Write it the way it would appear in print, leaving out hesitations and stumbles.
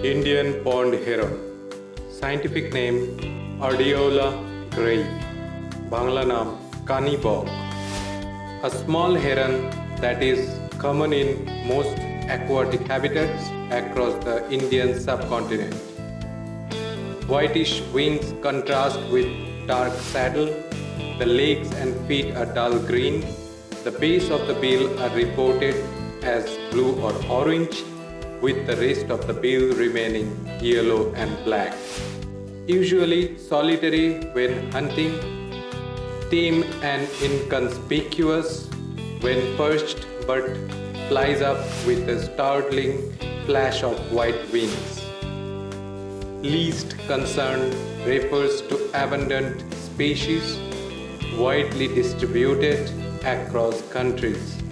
Indian Pond Heron. Scientific name Ardiola grey. Bangla naam Kani bog. A small heron that is common in most aquatic habitats across the Indian subcontinent. Whitish wings contrast with dark saddle. The legs and feet are dull green. The base of the bill are reported as blue or orange, with the rest of the bill remaining yellow and black. Usually solitary when hunting, tame and inconspicuous when perched, but flies up with a startling flash of white wings. Least concern refers to abundant species widely distributed across countries.